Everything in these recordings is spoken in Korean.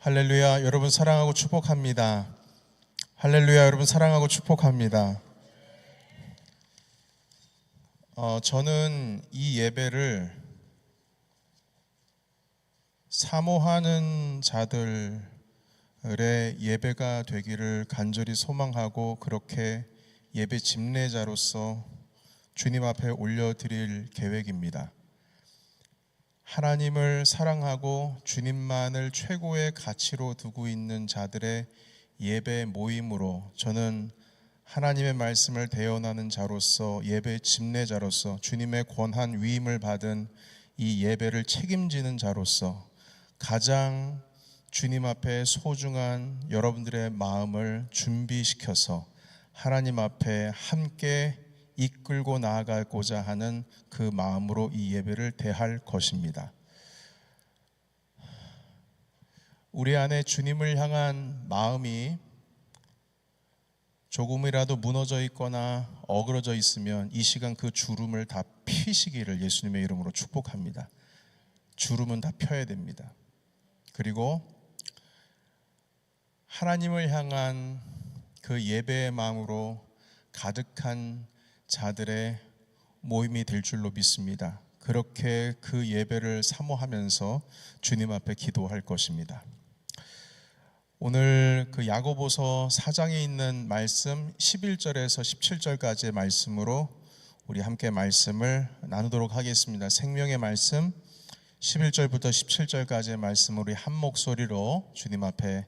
할렐루야, 여러분 사랑하고 축복합니다. 할렐루야, 여러분 사랑하고 축복합니다. 저는 이 예배를 사모하는 자들의 예배가 되기를 간절히 소망하고 그렇게 예배 집례자로서 주님 앞에 올려드릴 계획입니다. 하나님을 사랑하고 주님만을 최고의 가치로 두고 있는 자들의 예배 모임으로 저는 하나님의 말씀을 대언하는 자로서 예배 집례자로서 주님의 권한 위임을 받은 이 예배를 책임지는 자로서 가장 주님 앞에 소중한 여러분들의 마음을 준비시켜서 하나님 앞에 함께 이끌고 나아가고자 하는 그 마음으로 이 예배를 대할 것입니다. 우리 안에 주님을 향한 마음이 조금이라도 무너져 있거나 어그러져 있으면 이 시간 그 주름을 다 피시기를 예수님의 이름으로 축복합니다. 주름은 다 펴야 됩니다. 그리고 하나님을 향한 그 예배의 마음으로 가득한 자들의 모임이 될 줄로 믿습니다. 그렇게 그 예배를 사모하면서 주님 앞에 기도할 것입니다. 오늘 그 야고보서 4장에 있는 말씀 11절에서 17절까지의 말씀으로 우리 함께 말씀을 나누도록 하겠습니다. 생명의 말씀 11절부터 17절까지의 말씀을 우리 한 목소리로 주님 앞에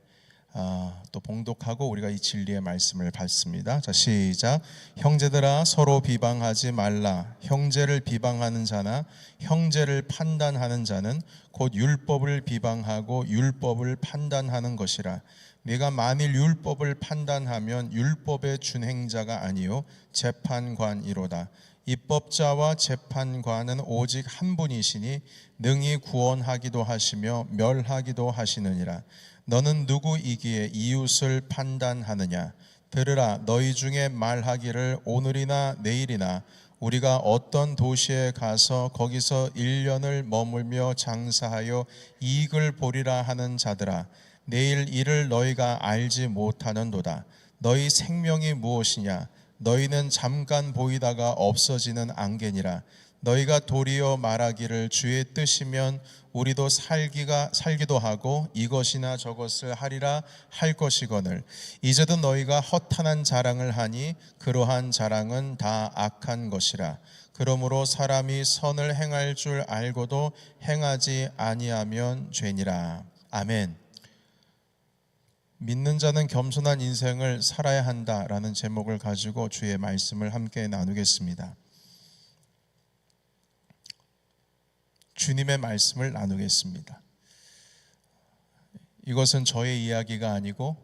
또 봉독하고 우리가 이 진리의 말씀을 받습니다. 자, 시작. 형제들아 서로 비방하지 말라. 형제를 비방하는 자나 형제를 판단하는 자는 곧 율법을 비방하고 율법을 판단하는 것이라. 네가 만일 율법을 판단하면 율법의 준행자가 아니요 재판관이로다. 입법자와 재판관은 오직 한 분이시니 능히 구원하기도 하시며 멸하기도 하시느니라. 너는 누구이기에 이웃을 판단하느냐? 들으라, 너희 중에 말하기를 오늘이나 내일이나 우리가 어떤 도시에 가서 거기서 1년을 머물며 장사하여 이익을 보리라 하는 자들아, 내일 일을 너희가 알지 못하는도다. 너희 생명이 무엇이냐? 너희는 잠깐 보이다가 없어지는 안개니라. 너희가 도리어 말하기를 주의 뜻이면 우리도 살기도 하고 이것이나 저것을 하리라 할 것이거늘 이제도 너희가 허탄한 자랑을 하니 그러한 자랑은 다 악한 것이라. 그러므로 사람이 선을 행할 줄 알고도 행하지 아니하면 죄니라. 아멘. 믿는 자는 겸손한 인생을 살아야 한다라는 제목을 가지고 주의 말씀을 함께 나누겠습니다. 주님의 말씀을 나누겠습니다. 이것은 저의 이야기가 아니고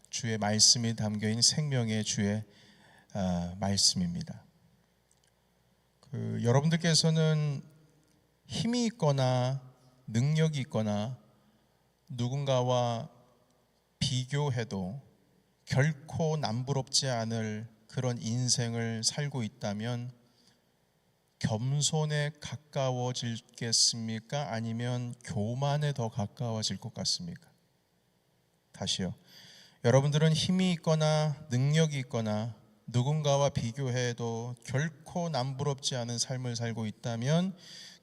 주의 말씀이 담겨있는 생명의 주의 말씀입니다. 여러분들께서는 힘이 있거나 능력이 있거나 누군가와 비교해도 결코 남부럽지 않을 그런 인생을 살고 있다면 겸손에 가까워지겠습니까? 아니면 교만에 더 가까워질 것 같습니까? 다시요. 여러분들은 힘이 있거나 능력이 있거나 누군가와 비교해도 결코 남부럽지 않은 삶을 살고 있다면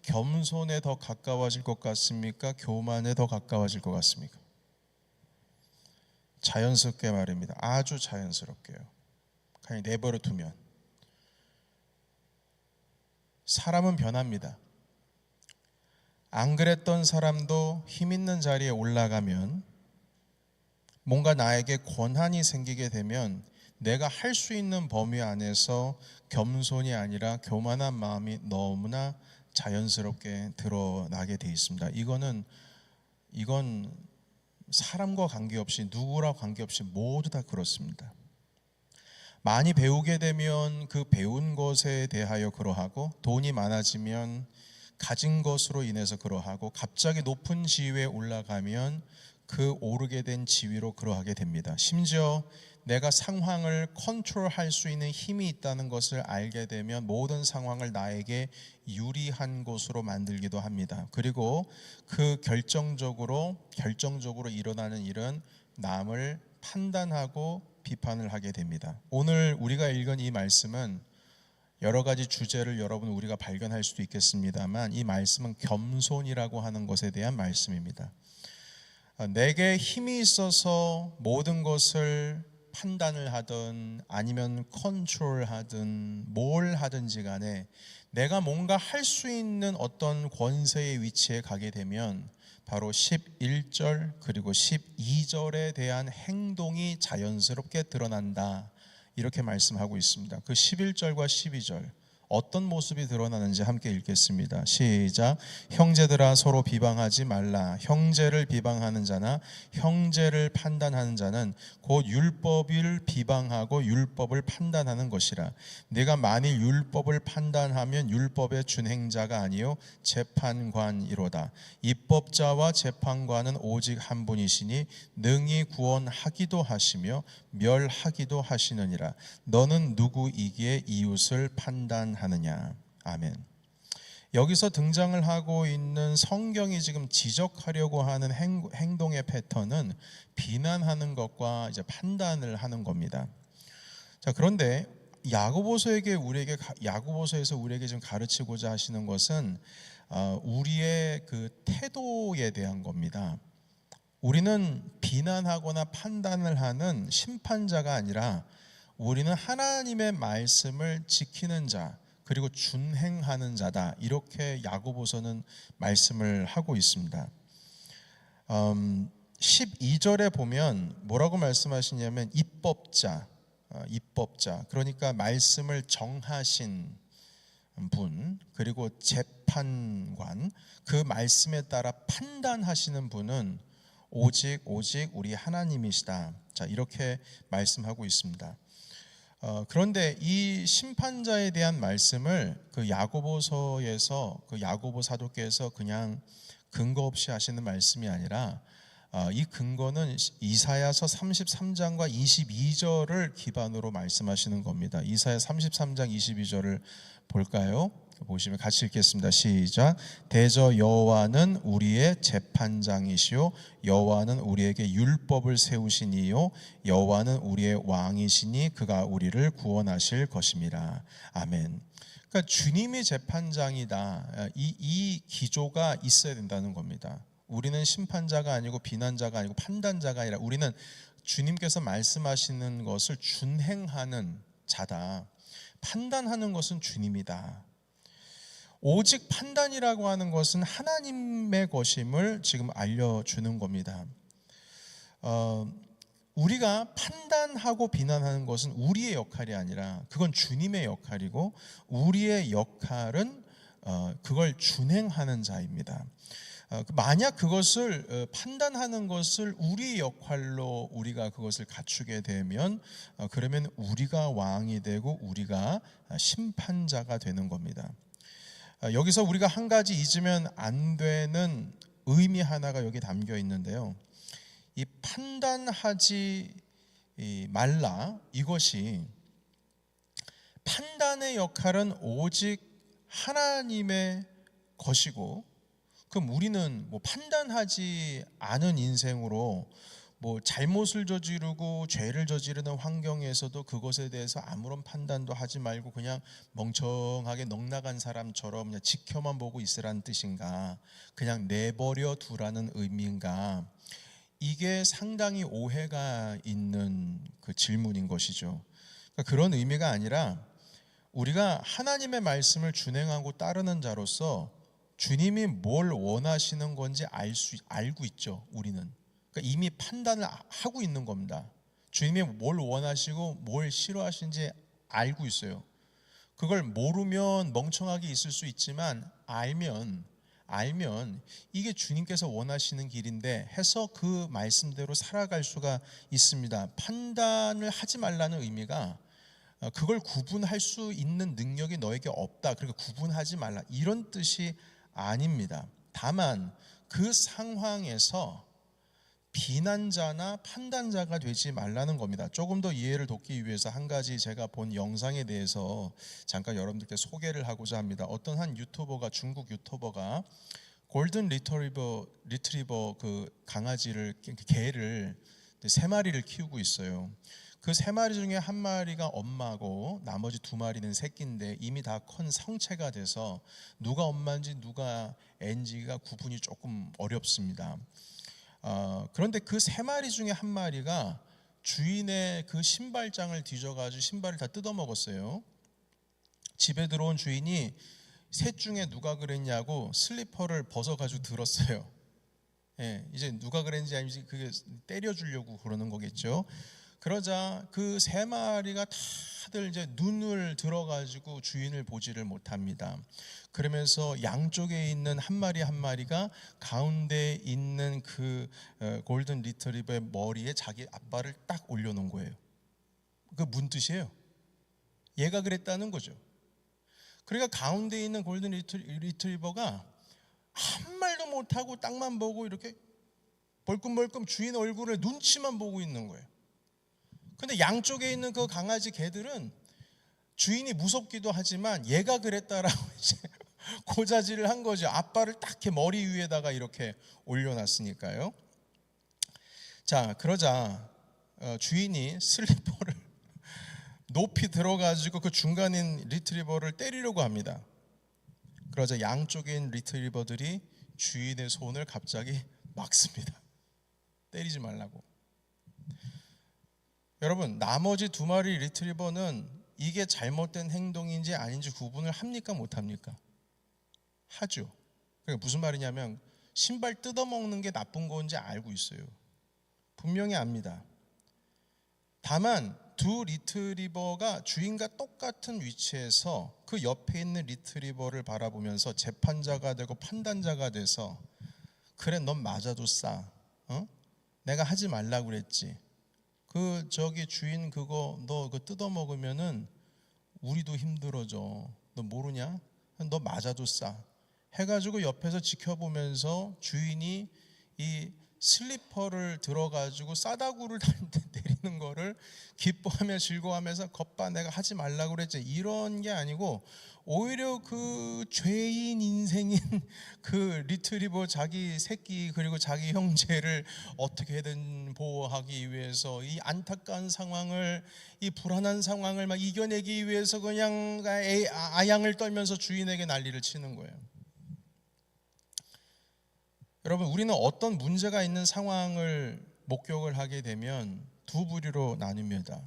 겸손에 더 가까워질 것 같습니까? 교만에 더 가까워질 것 같습니까? 자연스럽게 말입니다. 아주 자연스럽게요. 그냥 내버려 두면 사람은 변합니다. 안 그랬던 사람도 힘 있는 자리에 올라가면 뭔가 나에게 권한이 생기게 되면 내가 할 수 있는 범위 안에서 겸손이 아니라 교만한 마음이 너무나 자연스럽게 드러나게 돼 있습니다. 이건 사람과 관계없이 누구라 관계없이 모두 다 그렇습니다. 많이 배우게 되면 그 배운 것에 대하여 그러하고 돈이 많아지면 가진 것으로 인해서 그러하고 갑자기 높은 지위에 올라가면 그 오르게 된 지위로 그러하게 됩니다. 심지어 내가 상황을 컨트롤할 수 있는 힘이 있다는 것을 알게 되면 모든 상황을 나에게 유리한 것으로 만들기도 합니다. 그리고 그 결정적으로 일어나는 일은 남을 판단하고 비판을 하게 됩니다. 오늘 우리가 읽은 이 말씀은 여러 가지 주제를 여러분 우리가 발견할 수도 있겠습니다만, 이 말씀은 겸손이라고 하는 것에 대한 말씀입니다. 내게 힘이 있어서 모든 것을 판단을 하든 아니면 컨트롤하든 뭘 하든지 간에 내가 뭔가 할 수 있는 어떤 권세의 위치에 가게 되면 바로 11절 그리고 12절에 대한 행동이 자연스럽게 드러난다, 이렇게 말씀하고 있습니다. 그 11절과 12절 어떤 모습이 드러나는지 함께 읽겠습니다. 시작. 형제들아 서로 비방하지 말라. 형제를 비방하는 자나 형제를 판단하는 자는 곧 율법을 비방하고 율법을 판단하는 것이라. 네가 만일 율법을 판단하면 율법의 준행자가 아니요 재판관이로다. 입법자와 재판관은 오직 한 분이시니 능히 구원하기도 하시며 멸하기도 하시느니라. 너는 누구이기에 이웃을 판단하느냐. 아멘. 여기서 등장을 하고 있는 성경이 지금 지적하려고 하는 행동의 패턴은 비난하는 것과 이제 판단을 하는 겁니다. 자, 그런데 야고보서에서 우리에게 지금 가르치고자 하시는 것은 우리의 그 태도에 대한 겁니다. 우리는 비난하거나 판단을 하는 심판자가 아니라 우리는 하나님의 말씀을 지키는 자 그리고 준행하는 자다, 이렇게 야고보서는 말씀을 하고 있습니다. 12절에 보면 뭐라고 말씀하시냐면 입법자, 그러니까 말씀을 정하신 분, 그리고 재판관, 그 말씀에 따라 판단하시는 분은 오직 우리 하나님이시다. 자, 이렇게 말씀하고 있습니다. 그런데 이 심판자에 대한 말씀을 그 야고보서에서 그 야고보 사도께서 그냥 근거 없이 하시는 말씀이 아니라 이 근거는 이사야서 33장과 22절을 기반으로 말씀하시는 겁니다. 이사야 33장 22절을 볼까요? 보시면 같이 읽겠습니다. 시작. 대저 여호와는 우리의 재판장이시요 여호와는 우리에게 율법을 세우시니요 여호와는 우리의 왕이시니 그가 우리를 구원하실 것임이라. 아멘. 그러니까 주님이 재판장이다, 이 기조가 있어야 된다는 겁니다. 우리는 심판자가 아니고 비난자가 아니고 판단자가 아니라 우리는 주님께서 말씀하시는 것을 준행하는 자다. 판단하는 것은 주님이다. 오직 판단이라고 하는 것은 하나님의 것임을 지금 알려주는 겁니다. 우리가 판단하고 비난하는 것은 우리의 역할이 아니라 그건 주님의 역할이고, 우리의 역할은 그걸 준행하는 자입니다. 만약 그것을 판단하는 것을 우리의 역할로 우리가 그것을 갖추게 되면 그러면 우리가 왕이 되고 우리가 심판자가 되는 겁니다. 여기서 우리가 한 가지 잊으면 안 되는 의미 하나가 여기 담겨 있는데요. 이 판단하지 말라, 이것이 판단의 역할은 오직 하나님의 것이고, 그럼 우리는 뭐 판단하지 않은 인생으로 뭐 잘못을 저지르고 죄를 저지르는 환경에서도 그것에 대해서 아무런 판단도 하지 말고 그냥 멍청하게 넉나간 사람처럼 그냥 지켜만 보고 있으라는 뜻인가, 그냥 내버려 두라는 의미인가? 이게 상당히 오해가 있는 그 질문인 것이죠. 그러니까 그런 의미가 아니라 우리가 하나님의 말씀을 준행하고 따르는 자로서 주님이 뭘 원하시는 건지 알고 있죠. 우리는 그러니까 이미 판단을 하고 있는 겁니다. 주님이 뭘 원하시고 뭘 싫어하시는지 알고 있어요. 그걸 모르면 멍청하게 있을 수 있지만 알면 이게 주님께서 원하시는 길인데 해서 그 말씀대로 살아갈 수가 있습니다. 판단을 하지 말라는 의미가 그걸 구분할 수 있는 능력이 너에게 없다, 그러니까 구분하지 말라, 이런 뜻이 아닙니다. 다만 그 상황에서 비난자나 판단자가 되지 말라는 겁니다. 조금 더 이해를 돕기 위해서 한 가지 제가 본 영상에 대해서 잠깐 여러분들께 소개를 하고자 합니다. 어떤 한 유튜버가, 중국 유튜버가 골든 리트리버 그 강아지를, 개를 3마리를 키우고 있어요. 그 3마리 중에 한 마리가 엄마고 나머지 2마리는 새끼인데 이미 다 큰 성체가 돼서 누가 엄마인지 누가 애인지가 구분이 조금 어렵습니다. 그런데 그 3마리 중에 한 마리가 주인의 그 신발장을 뒤져가지고 신발을 다 뜯어먹었어요. 집에 들어온 주인이 셋 중에 누가 그랬냐고 슬리퍼를 벗어가지고 들었어요. 예, 이제 누가 그랬는지 아닌지 그게 때려주려고 그러는 거겠죠. 그러자 그 3마리가 다들 이제 눈을 들어가지고 주인을 보지를 못합니다. 그러면서 양쪽에 있는 한 마리 한 마리가 가운데 있는 그 골든 리트리버의 머리에 자기 앞발을 딱 올려놓은 거예요. 그 뭔 뜻이에요? 얘가 그랬다는 거죠. 그러니까 가운데 있는 골든 리트리버가 한 말도 못하고 땅만 보고 이렇게 벌끔벌끔 주인 얼굴을 눈치만 보고 있는 거예요. 근데 양쪽에 있는 그 강아지 개들은 주인이 무섭기도 하지만 얘가 그랬다라고 이제 고자질을 한 거죠. 앞발을 딱 이렇게 머리 위에다가 이렇게 올려놨으니까요. 자, 그러자 주인이 슬리퍼를 높이 들어가지고 그 중간인 리트리버를 때리려고 합니다. 그러자 양쪽에 있는 리트리버들이 주인의 손을 갑자기 막습니다. 때리지 말라고. 여러분, 나머지 2마리 리트리버는 이게 잘못된 행동인지 아닌지 구분을 합니까 못합니까? 하죠. 그게 무슨 말이냐면 신발 뜯어먹는 게 나쁜 건지 알고 있어요. 분명히 압니다. 다만 2 리트리버가 주인과 똑같은 위치에서 그 옆에 있는 리트리버를 바라보면서 재판자가 되고 판단자가 돼서 그래, 넌 맞아도 싸. 내가 하지 말라고 그랬지. 그 저기 주인 그거 너 그거 뜯어 먹으면은 우리도 힘들어져. 너 모르냐? 너 맞아도 싸. 해가지고 옆에서 지켜보면서 주인이 이 슬리퍼를 들어가지고 싸다구를 내리는 거를 기뻐하며 즐거워하면서 겉봐 내가 하지 말라고 그랬지, 이런 게 아니고 오히려 그 죄인 인생인 그 리트리버 자기 새끼 그리고 자기 형제를 어떻게든 보호하기 위해서 이 안타까운 상황을, 이 불안한 상황을 막 이겨내기 위해서 그냥 아양을 떨면서 주인에게 난리를 치는 거예요. 여러분, 우리는 어떤 문제가 있는 상황을 목격을 하게 되면 2 부류로 나뉩니다.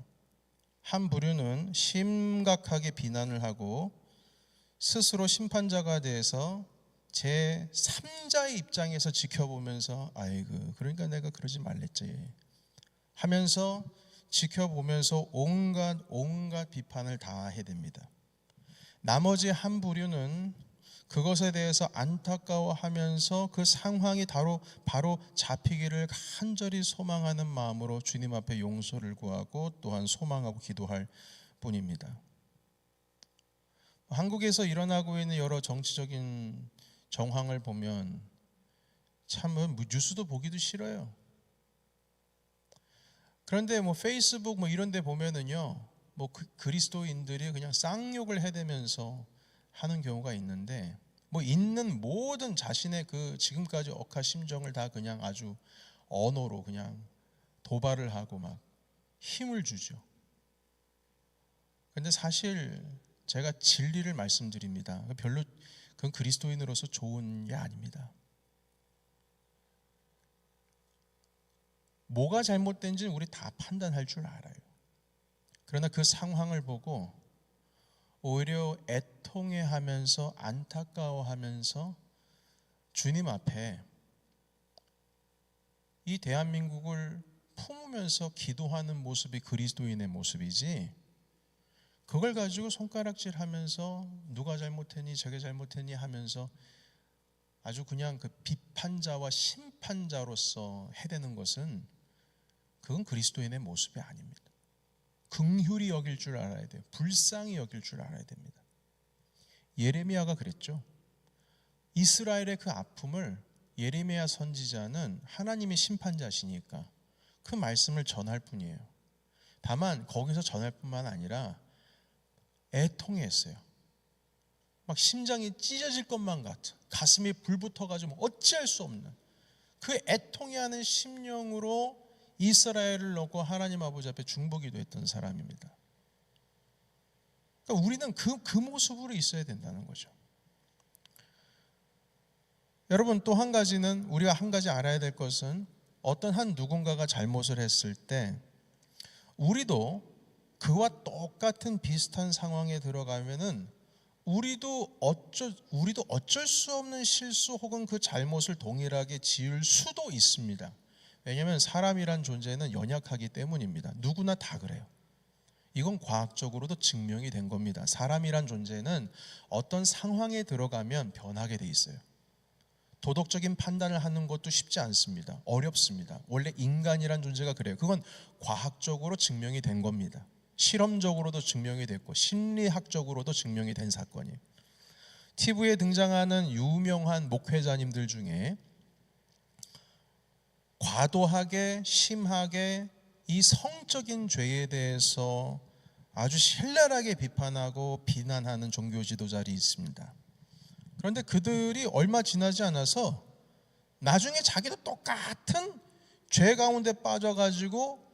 한 부류는 심각하게 비난을 하고 스스로 심판자가 돼서 제 3자의 입장에서 지켜보면서 아이고 그러니까 내가 그러지 말랬지 하면서 지켜보면서 온갖 비판을 다 해댑니다. 나머지 한 부류는 그것에 대해서 안타까워하면서 그 상황이 바로 잡히기를 간절히 소망하는 마음으로 주님 앞에 용서를 구하고 또한 소망하고 기도할 뿐입니다. 한국에서 일어나고 있는 여러 정치적인 정황을 보면 참 뉴스도 보기도 싫어요. 그런데 페이스북 이런 데 보면은요, 그리스도인들이 그냥 쌍욕을 해대면서 하는 경우가 있는데 있는 모든 자신의 그 지금까지 억한 심정을 다 그냥 아주 언어로 그냥 도발을 하고 막 힘을 주죠. 근데 사실 제가 진리를 말씀드립니다. 별로 그건 그리스도인으로서 좋은 게 아닙니다. 뭐가 잘못된지는 우리 다 판단할 줄 알아요. 그러나 그 상황을 보고 오히려 애통해하면서 안타까워하면서 주님 앞에 이 대한민국을 품으면서 기도하는 모습이 그리스도인의 모습이지, 그걸 가지고 손가락질하면서 누가 잘못했니 저게 잘못했니 하면서 아주 그냥 그 비판자와 심판자로서 해대는 것은 그건 그리스도인의 모습이 아닙니다. 긍휼히 여길 줄 알아야 돼요. 불쌍히 여길 줄 알아야 됩니다. 예레미야가 그랬죠. 이스라엘의 그 아픔을 예레미야 선지자는 하나님의 심판자시니까 그 말씀을 전할 뿐이에요. 다만 거기서 전할 뿐만 아니라 애통했어요. 막 심장이 찢어질 것만 같은, 가슴이 불붙어가지고 어찌할 수 없는 그 애통해하는 심령으로 이스라엘을 놓고 하나님 아버지 앞에 중보기도했던 사람입니다. 그러니까 우리는 그 모습으로 있어야 된다는 거죠. 여러분, 또 한 가지는, 우리가 한 가지 알아야 될 것은, 어떤 한 누군가가 잘못을 했을 때 우리도 그와 똑같은 비슷한 상황에 들어가면은 우리도 어쩔 수 없는 실수 혹은 그 잘못을 동일하게 지을 수도 있습니다. 왜냐하면 사람이란 존재는 연약하기 때문입니다. 누구나 다 그래요. 이건 과학적으로도 증명이 된 겁니다. 사람이란 존재는 어떤 상황에 들어가면 변하게 돼 있어요. 도덕적인 판단을 하는 것도 쉽지 않습니다. 어렵습니다. 원래 인간이란 존재가 그래요. 그건 과학적으로 증명이 된 겁니다. 실험적으로도 증명이 됐고 심리학적으로도 증명이 된 사건이에요. TV에 등장하는 유명한 목회자님들 중에 과도하게 심하게 이 성적인 죄에 대해서 아주 신랄하게 비판하고 비난하는 종교 지도자들이 있습니다. 그런데 그들이 얼마 지나지 않아서 나중에 자기도 똑같은 죄 가운데 빠져가지고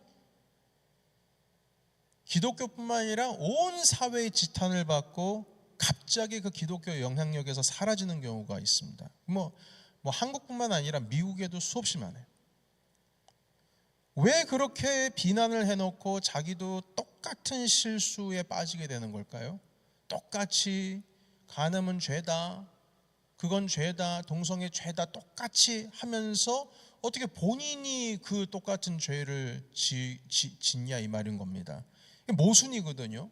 기독교뿐만 아니라 온 사회의 지탄을 받고 갑자기 그 기독교 영향력에서 사라지는 경우가 있습니다. 뭐 한국뿐만 아니라 미국에도 수없이 많아요. 왜 그렇게 비난을 해놓고 자기도 똑같은 실수에 빠지게 되는 걸까요? 똑같이 간음은 죄다, 그건 죄다, 동성애 죄다 똑같이 하면서 어떻게 본인이 그 똑같은 죄를 짓냐 이 말인 겁니다. 모순이거든요.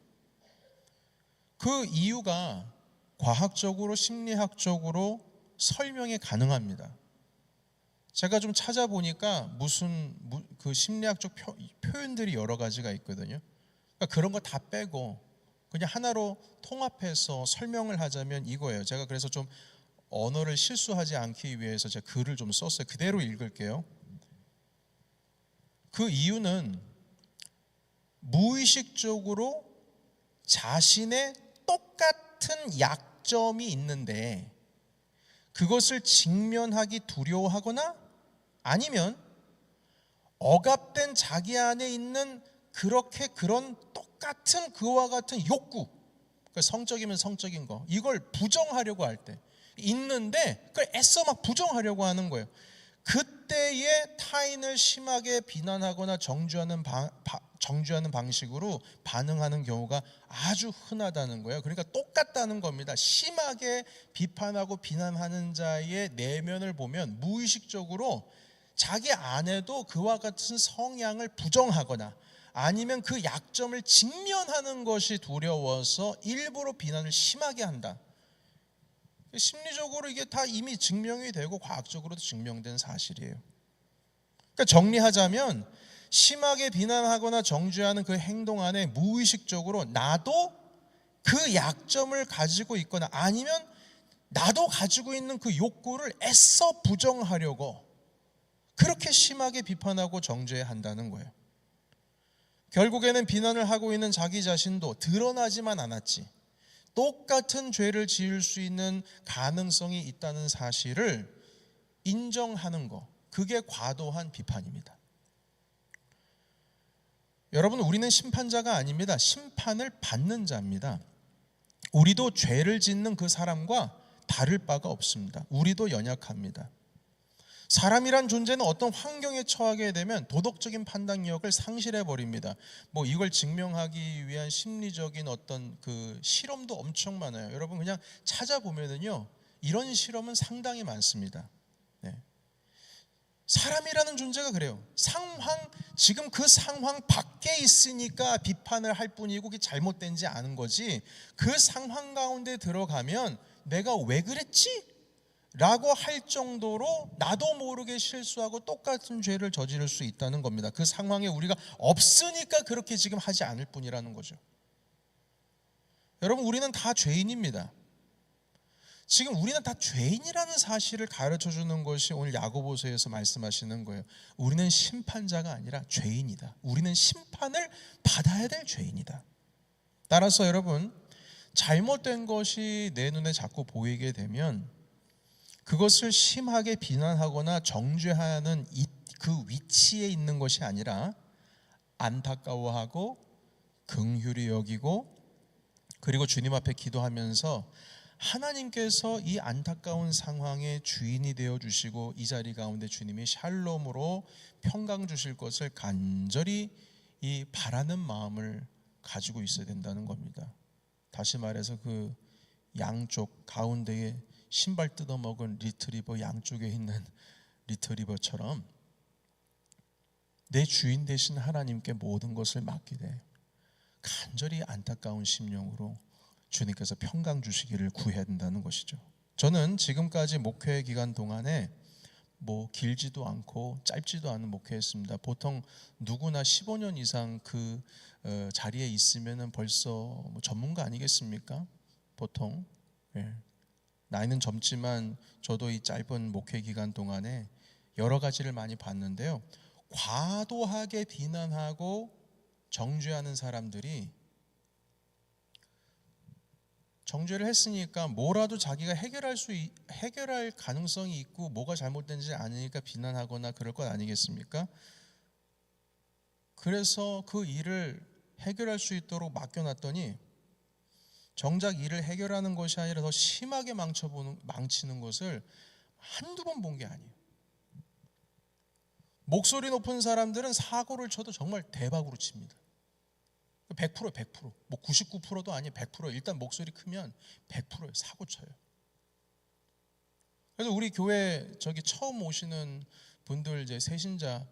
그 이유가 과학적으로 심리학적으로 설명이 가능합니다. 제가 좀 찾아보니까 그 심리학적 표현들이 여러 가지가 있거든요. 그러니까 그런 거 다 빼고 그냥 하나로 통합해서 설명을 하자면 이거예요. 제가 그래서 좀 언어를 실수하지 않기 위해서 제가 글을 좀 썼어요. 그대로 읽을게요. 그 이유는 무의식적으로 자신의 똑같은 약점이 있는데 그것을 직면하기 두려워하거나 아니면 억압된 자기 안에 있는 그런 똑같은 그와 같은 욕구, 그러니까 성적이면 성적인 거, 이걸 부정하려고 할 때 있는데 그걸 애써 막 부정하려고 하는 거예요. 그때에 타인을 심하게 비난하거나 정죄하는 방식으로 반응하는 경우가 아주 흔하다는 거예요. 그러니까 똑같다는 겁니다. 심하게 비판하고 비난하는 자의 내면을 보면 무의식적으로 자기 안에도 그와 같은 성향을 부정하거나 아니면 그 약점을 직면하는 것이 두려워서 일부러 비난을 심하게 한다. 심리적으로 이게 다 이미 증명이 되고 과학적으로도 증명된 사실이에요. 그러니까 정리하자면 심하게 비난하거나 정죄하는 그 행동 안에 무의식적으로 나도 그 약점을 가지고 있거나 아니면 나도 가지고 있는 그 욕구를 애써 부정하려고 그렇게 심하게 비판하고 정죄한다는 거예요. 결국에는 비난을 하고 있는 자기 자신도 드러나지만 않았지 똑같은 죄를 지을 수 있는 가능성이 있다는 사실을 인정하는 것, 그게 과도한 비판입니다. 여러분, 우리는 심판자가 아닙니다. 심판을 받는 자입니다. 우리도 죄를 짓는 그 사람과 다를 바가 없습니다. 우리도 연약합니다. 사람이란 존재는 어떤 환경에 처하게 되면 도덕적인 판단력을 상실해 버립니다. 이걸 증명하기 위한 심리적인 어떤 그 실험도 엄청 많아요. 여러분 그냥 찾아보면은요, 이런 실험은 상당히 많습니다. 네. 사람이라는 존재가 그래요. 지금 그 상황 밖에 있으니까 비판을 할 뿐이고 그게 잘못된지 아는 거지, 그 상황 가운데 들어가면 내가 왜 그랬지? 라고 할 정도로 나도 모르게 실수하고 똑같은 죄를 저지를 수 있다는 겁니다. 그 상황에 우리가 없으니까 그렇게 지금 하지 않을 뿐이라는 거죠. 여러분, 우리는 다 죄인입니다. 지금 우리는 다 죄인이라는 사실을 가르쳐 주는 것이 오늘 야고보서에서 말씀하시는 거예요. 우리는 심판자가 아니라 죄인이다. 우리는 심판을 받아야 될 죄인이다. 따라서 여러분, 잘못된 것이 내 눈에 자꾸 보이게 되면 그것을 심하게 비난하거나 정죄하는 그 위치에 있는 것이 아니라 안타까워하고 긍휼히 여기고, 그리고 주님 앞에 기도하면서 하나님께서 이 안타까운 상황의 주인이 되어 주시고 이 자리 가운데 주님이 샬롬으로 평강 주실 것을 간절히 이 바라는 마음을 가지고 있어야 된다는 겁니다. 다시 말해서 그 양쪽 가운데에 신발 뜯어먹은 리트리버 양쪽에 있는 리트리버처럼 내 주인 되신 하나님께 모든 것을 맡기되 간절히 안타까운 심령으로 주님께서 평강 주시기를 구해야 된다는 것이죠. 저는 지금까지 목회 기간 동안에 길지도 않고 짧지도 않은 목회했습니다. 보통 누구나 15년 이상 그 자리에 있으면 벌써 전문가 아니겠습니까? 보통. 나이는 젊지만 저도 이 짧은 목회 기간 동안에 여러 가지를 많이 봤는데요. 과도하게 비난하고 정죄하는 사람들이 정죄를 했으니까 뭐라도 자기가 해결할 가능성이 있고 뭐가 잘못된지 아니니까 비난하거나 그럴 것 아니겠습니까? 그래서 그 일을 해결할 수 있도록 맡겨놨더니 정작 일을 해결하는 것이 아니라 더 심하게 망치는 것을 한두 번 본 게 아니에요. 목소리 높은 사람들은 사고를 쳐도 정말 대박으로 칩니다. 100%예요, 100%. 99%도 아니에요, 100%. 일단 목소리 크면 100%예요, 사고 쳐요. 그래서 우리 교회 처음 오시는 분들 이제 새신자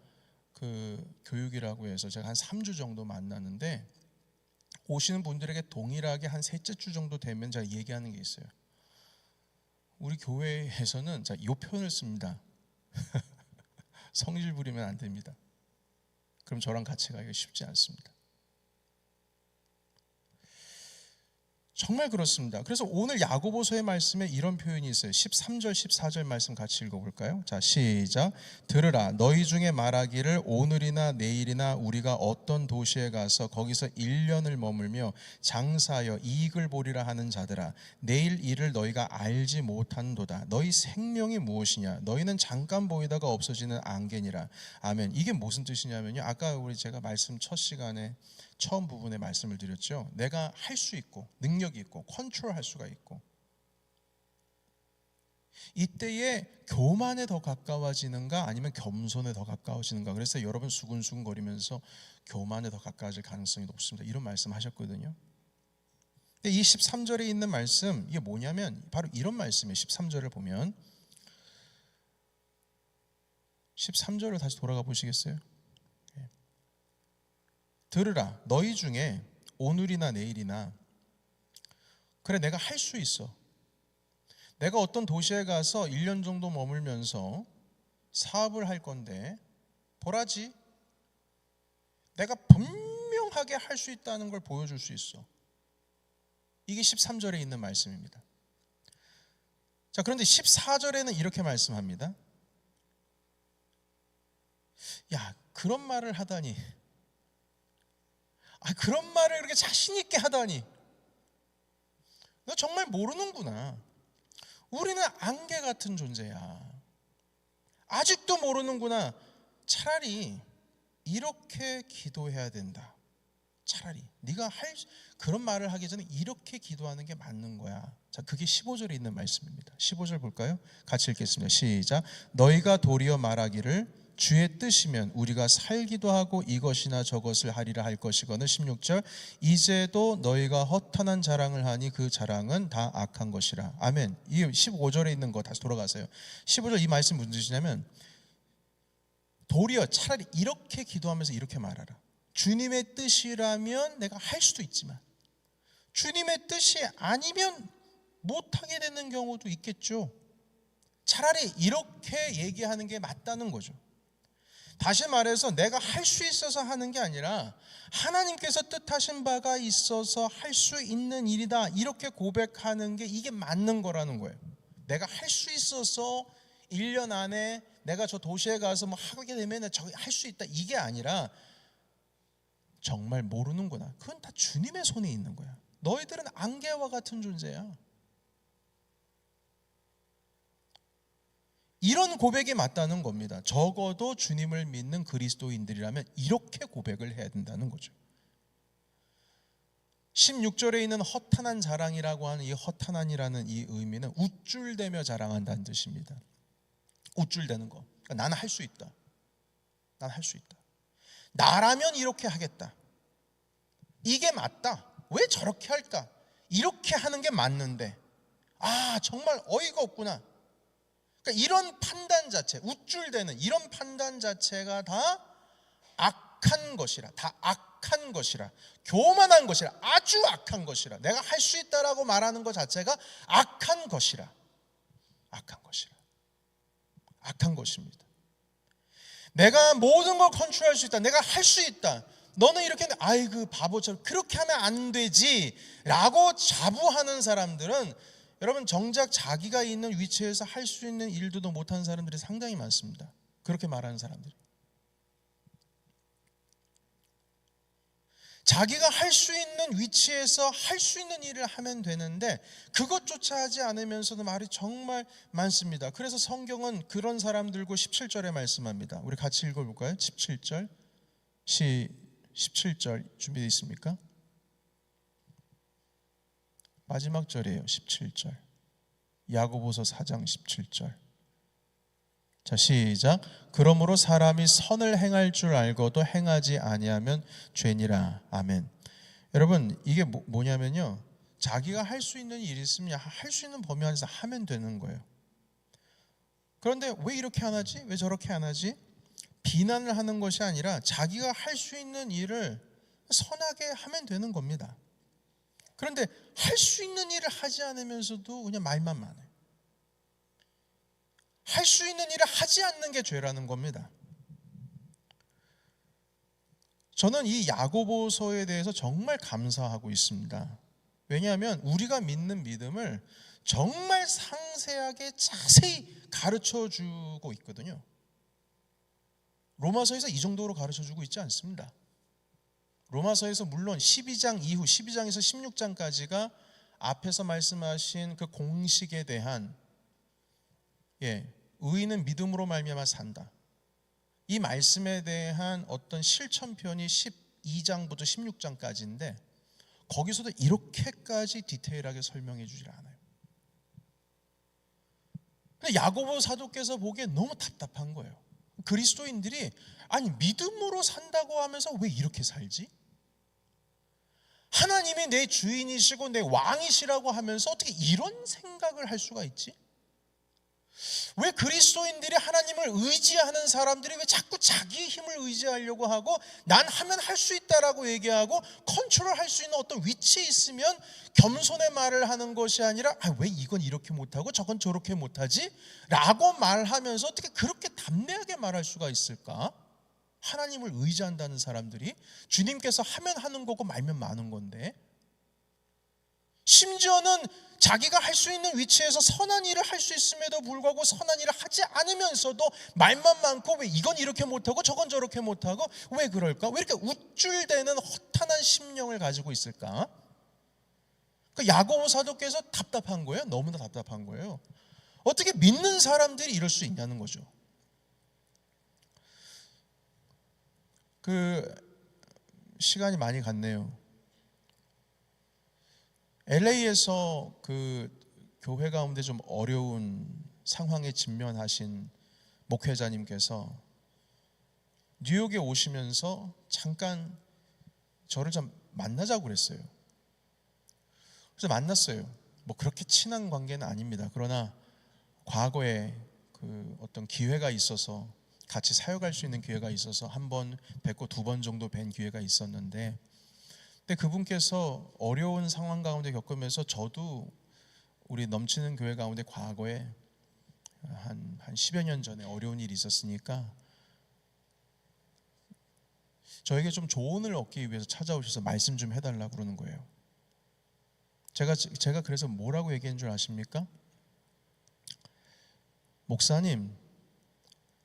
그 교육이라고 해서 제가 한 3주 정도 만나는데, 오시는 분들에게 동일하게 한 셋째 주 정도 되면 제가 얘기하는 게 있어요. 우리 교회에서는 이 표현을 씁니다. 성질 부리면 안 됩니다. 그럼 저랑 같이 가기가 쉽지 않습니다. 정말 그렇습니다. 그래서 오늘 야고보서의 말씀에 이런 표현이 있어요. 13절 14절 말씀 같이 읽어볼까요? 자, 시작. 들으라, 너희 중에 말하기를 오늘이나 내일이나 우리가 어떤 도시에 가서 거기서 1년을 머물며 장사하여 이익을 보리라 하는 자들아, 내일 일을 너희가 알지 못한도다. 너희 생명이 무엇이냐? 너희는 잠깐 보이다가 없어지는 안개니라. 아멘. 이게 무슨 뜻이냐면요, 아까 제가 말씀 첫 시간에 처음 부분에 말씀을 드렸죠. 내가 할 수 있고 능력이 있고 컨트롤할 수가 있고, 이때에 교만에 더 가까워지는가 아니면 겸손에 더 가까워지는가. 그래서 여러분 수근수근 거리면서 교만에 더 가까워질 가능성이 높습니다. 이런 말씀 하셨거든요. 근데 이 13절에 있는 말씀, 이게 뭐냐면 바로 이런 말씀이에요. 13절을 보면 13절을 다시 돌아가 보시겠어요? 들으라, 너희 중에 오늘이나 내일이나, 그래 내가 할 수 있어, 내가 어떤 도시에 가서 1년 정도 머물면서 사업을 할 건데 보라지, 내가 분명하게 할 수 있다는 걸 보여줄 수 있어. 이게 13절에 있는 말씀입니다. 자, 그런데 14절에는 이렇게 말씀합니다. 야, 그런 말을 하다니, 그런 말을 그렇게 자신 있게 하다니, 너 정말 모르는구나. 우리는 안개 같은 존재야. 아직도 모르는구나. 차라리 이렇게 기도해야 된다. 차라리 네가 그런 말을 하기 전에 이렇게 기도하는 게 맞는 거야. 자, 그게 15절에 있는 말씀입니다. 15절 볼까요? 같이 읽겠습니다. 시작. 너희가 도리어 말하기를 주의 뜻이면 우리가 살기도 하고 이것이나 저것을 하리라 할 것이거늘. 16절. 이제도 너희가 허탄한 자랑을 하니 그 자랑은 다 악한 것이라. 아멘. 이 15절에 있는 거 다시 돌아가세요. 15절 이 말씀 무슨 뜻이냐면, 도리어 차라리 이렇게 기도하면서 이렇게 말하라. 주님의 뜻이라면 내가 할 수도 있지만 주님의 뜻이 아니면 못하게 되는 경우도 있겠죠. 차라리 이렇게 얘기하는 게 맞다는 거죠. 다시 말해서 내가 할 수 있어서 하는 게 아니라 하나님께서 뜻하신 바가 있어서 할 수 있는 일이다, 이렇게 고백하는 게 이게 맞는 거라는 거예요. 내가 할 수 있어서 1년 안에 내가 저 도시에 가서 뭐 하게 되면 할 수 있다, 이게 아니라 정말 모르는구나, 그건 다 주님의 손에 있는 거야. 너희들은 안개와 같은 존재야. 이런 고백이 맞다는 겁니다. 적어도 주님을 믿는 그리스도인들이라면 이렇게 고백을 해야 된다는 거죠. 16절에 있는 허탄한 자랑이라고 하는 이 허탄한이라는 이 의미는 우쭐대며 자랑한다는 뜻입니다. 우쭐대는 거. 그러니까 나는 할 수 있다. 난 할 수 있다. 나라면 이렇게 하겠다. 이게 맞다. 왜 저렇게 할까? 이렇게 하는 게 맞는데 정말 어이가 없구나. 그러니까 이런 판단 자체, 우쭐대는 이런 판단 자체가 다 악한 것이라, 다 악한 것이라, 교만한 것이라, 아주 악한 것이라, 내가 할 수 있다라고 말하는 것 자체가 악한 것이라, 악한 것이라, 악한 것입니다. 내가 모든 걸 컨트롤할 수 있다, 내가 할 수 있다, 너는 이렇게 아이고 바보처럼 그렇게 하면 안 되지 라고 자부하는 사람들은, 여러분, 정작 자기가 있는 위치에서 할 수 있는 일도 못하는 사람들이 상당히 많습니다. 그렇게 말하는 사람들이. 자기가 할 수 있는 위치에서 할 수 있는 일을 하면 되는데 그것조차 하지 않으면서도 말이 정말 많습니다. 그래서 성경은 그런 사람들고 17절에 말씀합니다. 우리 같이 읽어볼까요? 17절 17절 준비되어 있습니까? 마지막 절이에요. 17절. 야고보서 4장 17절. 자, 시작. 그러므로 사람이 선을 행할 줄 알고도 행하지 아니하면 죄니라. 아멘. 여러분, 이게 뭐냐면요, 자기가 할 수 있는 일이 있으면 할 수 있는 범위 안에서 하면 되는 거예요. 그런데 왜 이렇게 안 하지? 왜 저렇게 안 하지? 비난을 하는 것이 아니라 자기가 할 수 있는 일을 선하게 하면 되는 겁니다. 그런데 할 수 있는 일을 하지 않으면서도 그냥 말만 많아요. 할 수 있는 일을 하지 않는 게 죄라는 겁니다. 저는 이 야고보서에 대해서 정말 감사하고 있습니다. 왜냐하면 우리가 믿는 믿음을 정말 상세하게 자세히 가르쳐주고 있거든요. 로마서에서 이 정도로 가르쳐주고 있지 않습니다. 로마서에서 물론 12장 이후 12장에서 16장까지가 앞에서 말씀하신 그 공식에 대한, 의인은 믿음으로 말미암아 산다, 이 말씀에 대한 어떤 실천편이 12장부터 16장까지인데 거기서도 이렇게까지 디테일하게 설명해 주질 않아요. 근데 야고보 사도께서 보기에 너무 답답한 거예요. 그리스도인들이 믿음으로 산다고 하면서 왜 이렇게 살지? 하나님이 내 주인이시고 내 왕이시라고 하면서 어떻게 이런 생각을 할 수가 있지? 왜 그리스도인들이 하나님을 의지하는 사람들이 왜 자꾸 자기의 힘을 의지하려고 하고 난 하면 할 수 있다라고 얘기하고 컨트롤할 수 있는 어떤 위치에 있으면 겸손의 말을 하는 것이 아니라 왜 이건 이렇게 못하고 저건 저렇게 못하지? 라고 말하면서 어떻게 그렇게 담대하게 말할 수가 있을까? 하나님을 의지한다는 사람들이 주님께서 하면 하는 거고 말면 마는 건데, 심지어는 자기가 할 수 있는 위치에서 선한 일을 할 수 있음에도 불구하고 선한 일을 하지 않으면서도 말만 많고 왜 이건 이렇게 못하고 저건 저렇게 못하고 왜 그럴까? 왜 이렇게 우쭐대는 허탄한 심령을 가지고 있을까? 그 야고보 사도께서 답답한 거예요. 너무나 답답한 거예요. 어떻게 믿는 사람들이 이럴 수 있냐는 거죠. 시간이 많이 갔네요. LA에서 그 교회 가운데 좀 어려운 상황에 직면하신 목회자님께서 뉴욕에 오시면서 잠깐 저를 좀 만나자고 그랬어요. 그래서 만났어요. 뭐 그렇게 친한 관계는 아닙니다. 그러나 과거에 그 어떤 기회가 있어서 같이 사역할 수 있는 기회가 있어서 한 번 뵙고 2번 정도 뵌 기회가 있었는데, 근데 그분께서 어려운 상황 가운데 겪으면서 저도 우리 넘치는 교회 가운데 과거에 한 10여 년 전에 어려운 일이 있었으니까 저에게 좀 조언을 얻기 위해서 찾아오셔서 말씀 좀 해달라고 그러는 거예요. 제가 그래서 뭐라고 얘기한 줄 아십니까?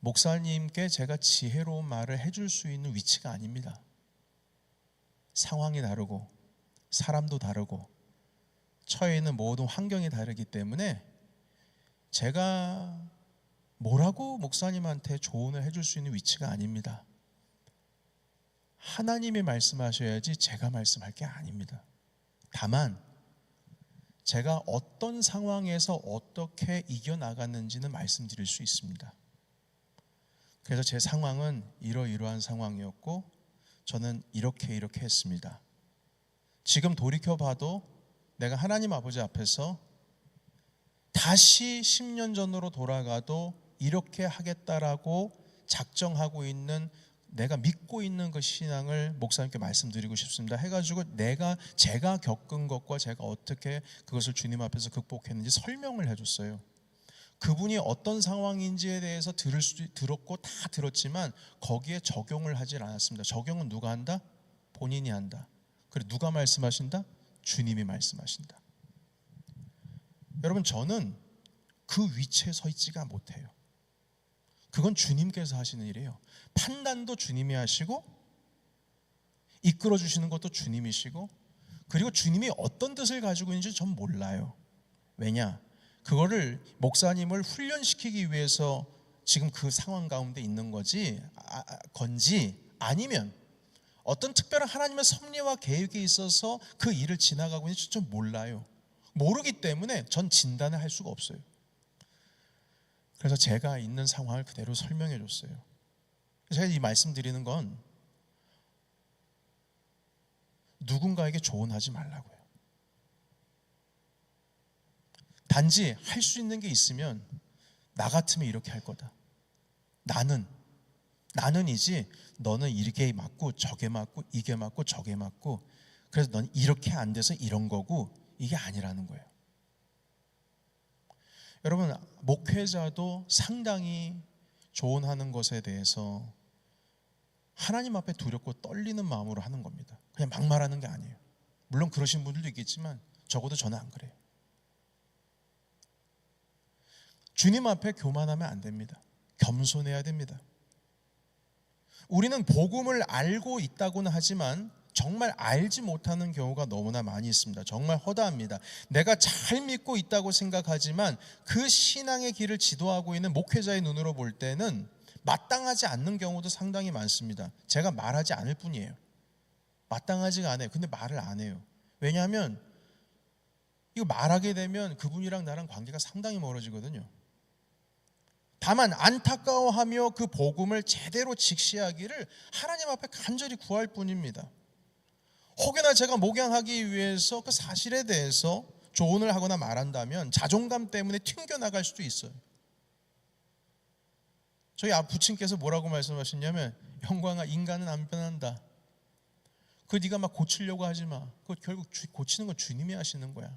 목사님께 제가 지혜로운 말을 해줄 수 있는 위치가 아닙니다. 상황이 다르고 사람도 다르고 처해 있는 모든 환경이 다르기 때문에 제가 뭐라고 목사님한테 조언을 해줄 수 있는 위치가 아닙니다. 하나님이 말씀하셔야지 제가 말씀할 게 아닙니다. 다만 제가 어떤 상황에서 어떻게 이겨나갔는지는 말씀드릴 수 있습니다. 그래서 제 상황은 이러이러한 상황이었고 저는 이렇게 했습니다. 지금 돌이켜봐도 내가 하나님 아버지 앞에서 다시 10년 전으로 돌아가도 이렇게 하겠다라고 작정하고 있는, 내가 믿고 있는 그 신앙을 목사님께 말씀드리고 싶습니다 해가지고 제가 겪은 것과 제가 어떻게 그것을 주님 앞에서 극복했는지 설명을 해줬어요. 그분이 어떤 상황인지에 대해서 들었고 다 들었지만 거기에 적용을 하질 않았습니다. 적용은 누가 한다? 본인이 한다. 그리고 누가 말씀하신다? 주님이 말씀하신다. 여러분, 저는 그 위치에 서 있지가 못해요. 그건 주님께서 하시는 일이에요. 판단도 주님이 하시고 이끌어 주시는 것도 주님이시고, 그리고 주님이 어떤 뜻을 가지고 있는지 전 몰라요. 왜냐? 그거를 목사님을 훈련시키기 위해서 지금 그 상황 가운데 있는 건지 아니면 어떤 특별한 하나님의 섭리와 계획이 있어서 그 일을 지나가고 있는지 좀 몰라요. 모르기 때문에 전 진단을 할 수가 없어요. 그래서 제가 있는 상황을 그대로 설명해 줬어요. 제가 이 말씀드리는 건 누군가에게 조언하지 말라고요. 단지 할 수 있는 게 있으면 나 같으면 이렇게 할 거다. 나는이지 너는 이게 맞고 저게 맞고 이게 맞고 저게 맞고 그래서 넌 이렇게 안 돼서 이런 거고, 이게 아니라는 거예요. 여러분, 목회자도 상당히 조언하는 것에 대해서 하나님 앞에 두렵고 떨리는 마음으로 하는 겁니다. 그냥 막 말하는 게 아니에요. 물론 그러신 분들도 있겠지만 적어도 저는 안 그래요. 주님 앞에 교만하면 안 됩니다. 겸손해야 됩니다. 우리는 복음을 알고 있다고는 하지만 정말 알지 못하는 경우가 너무나 많이 있습니다. 정말 허다합니다. 내가 잘 믿고 있다고 생각하지만 그 신앙의 길을 지도하고 있는 목회자의 눈으로 볼 때는 마땅하지 않는 경우도 상당히 많습니다. 제가 말하지 않을 뿐이에요. 마땅하지가 않아요. 근데 말을 안 해요. 왜냐하면 이거 말하게 되면 그분이랑 나랑 관계가 상당히 멀어지거든요. 다만 안타까워하며 그 복음을 제대로 직시하기를 하나님 앞에 간절히 구할 뿐입니다. 혹여나 제가 목양하기 위해서 그 사실에 대해서 조언을 하거나 말한다면 자존감 때문에 튕겨나갈 수도 있어요. 저희 부친께서 뭐라고 말씀하셨냐면, 영광아, 인간은 안 변한다. 그거 네가 막 고치려고 하지 마. 그거 결국 고치는 건 주님이 하시는 거야.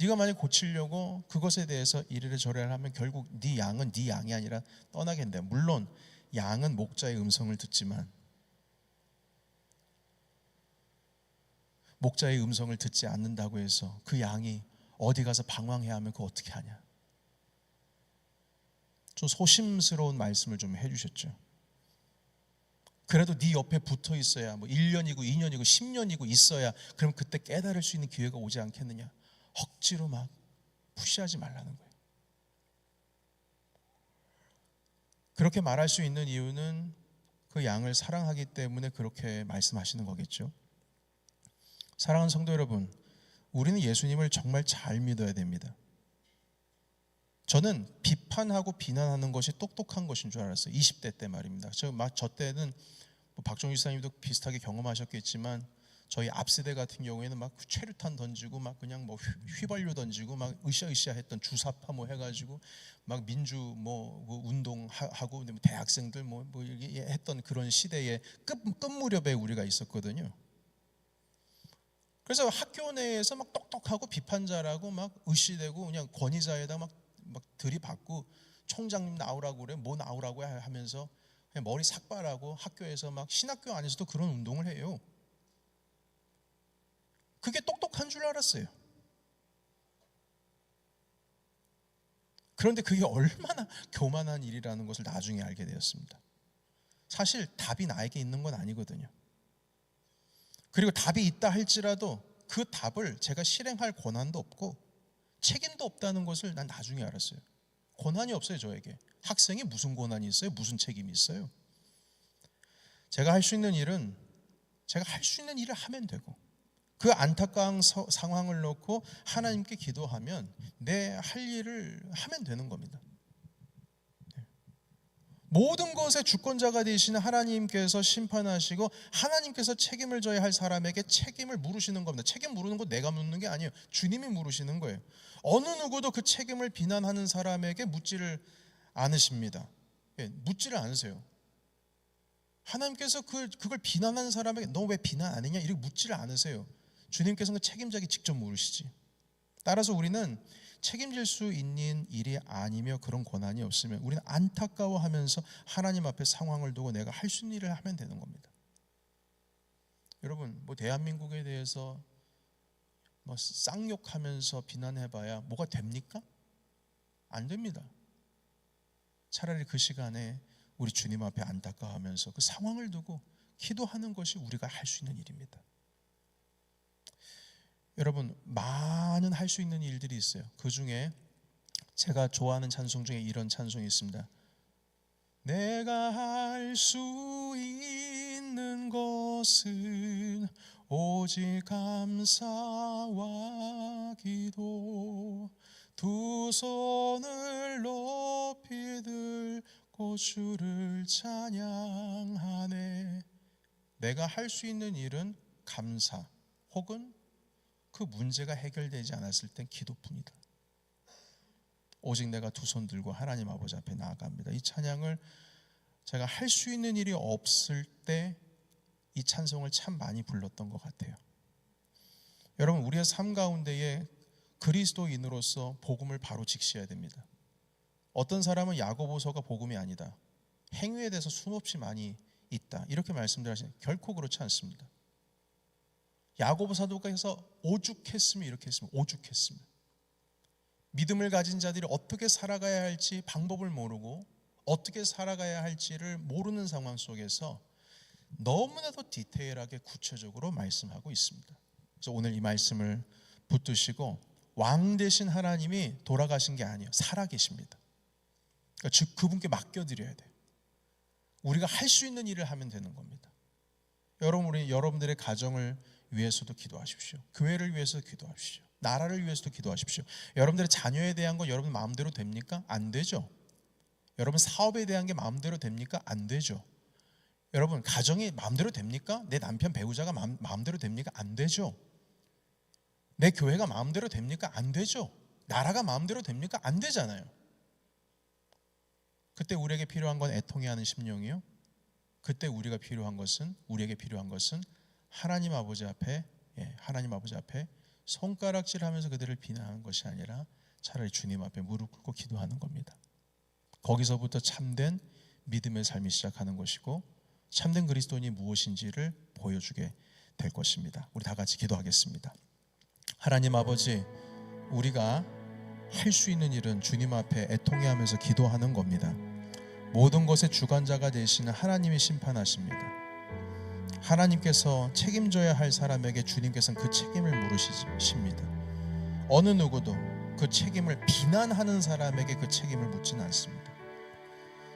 네가 만약 고치려고 그것에 대해서 이래라 저래라 하면 결국 네 양은 네 양이 아니라 떠나겠는데, 물론 양은 목자의 음성을 듣지만 목자의 음성을 듣지 않는다고 해서 그 양이 어디 가서 방황해야 하면 그거 어떻게 하냐. 좀 소심스러운 말씀을 좀 해주셨죠. 그래도 네 옆에 붙어 있어야, 뭐 1년이고 2년이고 10년이고 있어야 그럼 그때 깨달을 수 있는 기회가 오지 않겠느냐. 억지로 막 푸시하지 말라는 거예요. 그렇게 말할 수 있는 이유는 그 양을 사랑하기 때문에 그렇게 말씀하시는 거겠죠. 사랑하는 성도 여러분, 우리는 예수님을 정말 잘 믿어야 됩니다. 저는 비판하고 비난하는 것이 똑똑한 것인 줄 알았어요. 20대 때 말입니다. 저 때는 박종희 지사님도 비슷하게 경험하셨겠지만 저희 앞세대 같은 경우에는 막 최루탄 던지고 막 그냥 뭐 휘발유 던지고 막 으쌰으쌰 했던, 주사파 뭐 해가지고 막 민주 뭐 운동하고 대학생들 뭐 이렇게 했던 그런 시대의 끝 무렵에 우리가 있었거든요. 그래서 학교 내에서 막 똑똑하고 비판자라고 막 의시되고 그냥 권위자에다 막 들이받고 총장님 나오라고 그래, 뭐 나오라고 하면서 머리 삭발하고 학교에서 막 신학교 안에서도 그런 운동을 해요. 그게 똑똑한 줄 알았어요. 그런데 그게 얼마나 교만한 일이라는 것을 나중에 알게 되었습니다. 사실 답이 나에게 있는 건 아니거든요. 그리고 답이 있다 할지라도 그 답을 제가 실행할 권한도 없고 책임도 없다는 것을 난 나중에 알았어요. 권한이 없어요, 저에게. 학생이 무슨 권한이 있어요? 무슨 책임이 있어요? 제가 할 수 있는 일은 제가 할 수 있는 일을 하면 되고, 그 안타까운 상황을 놓고 하나님께 기도하면 내 할 일을 하면 되는 겁니다. 모든 것의 주권자가 되시는 하나님께서 심판하시고 하나님께서 책임을 져야 할 사람에게 책임을 물으시는 겁니다. 책임 물으는 거 내가 묻는 게 아니에요. 주님이 물으시는 거예요. 어느 누구도 그 책임을 비난하는 사람에게 묻지를 않으십니다. 묻지를 않으세요. 하나님께서 그걸 비난하는 사람에게 너 왜 비난 안 했냐? 이렇게 묻지를 않으세요. 주님께서는 책임자에게 직접 물으시지. 따라서 우리는 책임질 수 있는 일이 아니며 그런 권한이 없으면 우리는 안타까워하면서 하나님 앞에 상황을 두고 내가 할 수 있는 일을 하면 되는 겁니다. 여러분, 대한민국에 대해서 쌍욕하면서 비난해봐야 뭐가 됩니까? 안 됩니다. 차라리 그 시간에 우리 주님 앞에 안타까워하면서 그 상황을 두고 기도하는 것이 우리가 할 수 있는 일입니다. 여러분, 많은 할 수 있는 일들이 있어요. 그 중에 제가 좋아하는 찬송 중에 이런 찬송이 있습니다. 내가 할 수 있는 것은 오직 감사와 기도, 두 손을 높이 들고 주를 찬양하네. 내가 할 수 있는 일은 감사 혹은 그 문제가 해결되지 않았을 땐 기도뿐이다. 오직 내가 두 손 들고 하나님 아버지 앞에 나아갑니다. 이 찬양을 제가 할 수 있는 일이 없을 때 이 찬송을 참 많이 불렀던 것 같아요. 여러분, 우리의 삶 가운데에 그리스도인으로서 복음을 바로 직시해야 됩니다. 어떤 사람은 야고보서가 복음이 아니다, 행위에 대해서 수없이 많이 있다, 이렇게 말씀들 하시는, 결코 그렇지 않습니다. 야고보 사도가에서 오죽했으면 이렇게 했으면 오죽했으면, 믿음을 가진 자들이 어떻게 살아가야 할지 방법을 모르고 어떻게 살아가야 할지를 모르는 상황 속에서 너무나도 디테일하게 구체적으로 말씀하고 있습니다. 그래서 오늘 이 말씀을 붙드시고, 왕 되신 하나님이 돌아가신 게 아니에요. 살아계십니다. 그러니까 즉 그분께 맡겨드려야 돼요. 우리가 할 수 있는 일을 하면 되는 겁니다. 여러분, 우리 여러분들의 가정을 위해서도 기도하십시오. 교회를 위해서도 기도하십시오. 나라를 위해서도 기도하십시오. 여러분들의 자녀에 대한 거 여러분 마음대로 됩니까? 안 되죠. 여러분 사업에 대한 게 마음대로 됩니까? 안 되죠. 여러분 가정이 마음대로 됩니까? 내 남편 배우자가 마음대로 됩니까? 안 되죠. 내 교회가 마음대로 됩니까? 안 되죠. 나라가 마음대로 됩니까? 안 되잖아요. 그때 우리에게 필요한 건 애통해 하는 심령이요, 그때 우리에게 필요한 것은 하나님 아버지 앞에 손가락질하면서 그들을 비난하는 것이 아니라 차라리 주님 앞에 무릎 꿇고 기도하는 겁니다. 거기서부터 참된 믿음의 삶이 시작하는 것이고, 참된 그리스도인이 무엇인지를 보여주게 될 것입니다. 우리 다 같이 기도하겠습니다. 하나님 아버지, 우리가 할 수 있는 일은 주님 앞에 애통해하면서 기도하는 겁니다. 모든 것의 주관자가 되시는 하나님이 심판하십니다. 하나님께서 책임져야 할 사람에게 주님께서는 그 책임을 물으십니다. 어느 누구도 그 책임을 비난하는 사람에게 그 책임을 묻지는 않습니다.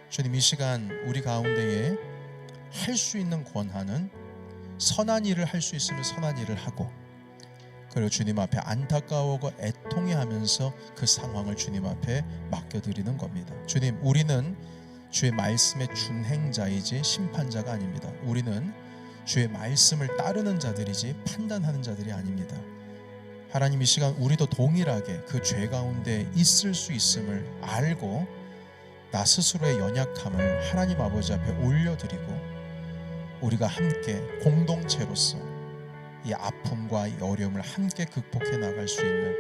주님, 이 시간 우리 가운데에 할 수 있는 권한은 선한 일을 할 수 있으면 선한 일을 하고, 그리고 주님 앞에 안타까워하고 애통해하면서 그 상황을 주님 앞에 맡겨드리는 겁니다. 주님, 우리는 주의 말씀의 준행자이지 심판자가 아닙니다. 우리는 주의 말씀을 따르는 자들이지 판단하는 자들이 아닙니다. 하나님, 이 시간 우리도 동일하게 그 죄 가운데 있을 수 있음을 알고 나 스스로의 연약함을 하나님 아버지 앞에 올려드리고, 우리가 함께 공동체로서 이 아픔과 이 어려움을 함께 극복해 나갈 수 있는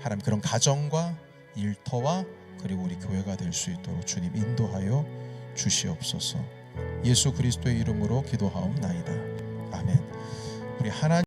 하나님, 그런 가정과 일터와 그리고 우리 교회가 될 수 있도록 주님 인도하여 주시옵소서. 예수 그리스도의 이름으로 기도하옵나이다. 아멘. 우리 하나님